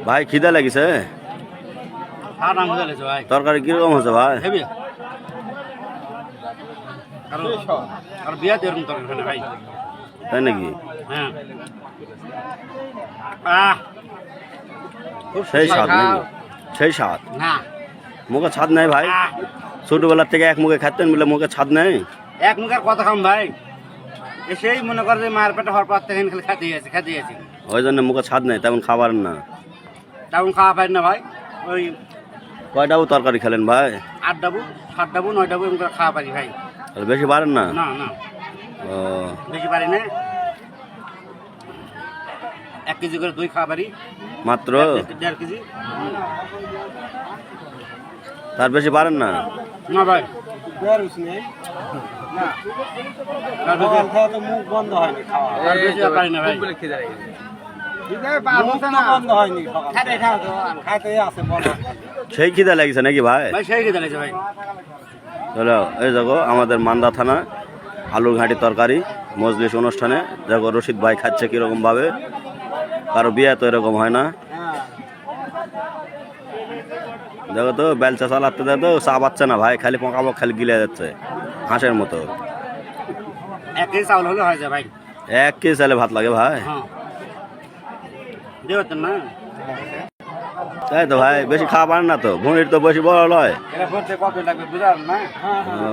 ভাই খিদা লাগিছে তরকারি কিরকম হচ্ছে ভাই? তাই নাকি? সেই স্বাদ নাকি? সেই স্বাদ মুখে ছাদ নাই ভাই? ছোটবেলার থেকে এক মুখে খাতেন বলে মুখে ছাদ নেই? এক মুখের কথা খাম ভাই, সেই মনে করে যে মায়ের পেটে হওয়ার পর থেকে খাতে গেছি ওই জন্য মুখে ছাদ নেই, তেমন খাবার না, তেমন খাওয়া পাই না ভাই। ওই কয় ডাবু তরকারি খেলেন ভাই? 8 ডাবু 7 ডাবু 9 ডাবু এরকম খাওয়া পারি ভাই। তাহলে বেশি পারেন না? না না ও বেশি পারি না, 1 কেজি করে দই খাওয়া পারি মাত্র? 1.5 কেজি, তার বেশি পারেন না? না ভাই মুখ বন্ধ হয়নি খাওয়া, তার বেশি আর পারি না ভাই। সেই খিদা লাগছে নাকি ভাই? ভাই সেই খেতে লাগছে ভাই। চলো এই দেখো আমাদের মান্দা থানা আলুর ঘাঁটি তরকারি মজলিস অনুষ্ঠানে দেখো রশিদ ভাই খাচ্ছে কিরকম ভাবে, কারো বিয়ে তো এরকম হয় না। দেখো তো বেলচা চালাতে দেয় তো চা পাচ্ছে না ভাই, খালি পকাপক খালি গিলে যাচ্ছে হাঁসের মতো। 1 কেজি চাউল হলে হয় যায় ভাই। 1 কেজি চালে ভাত লাগে ভাই? হ্যাঁ দেবেন না, তাই তো ভাই বেশি খাওয়া পারেন না তো, ভুঁড়ির তো বেশি বড় লয়। এটা করতে কত লাগবে বুঝার না। ও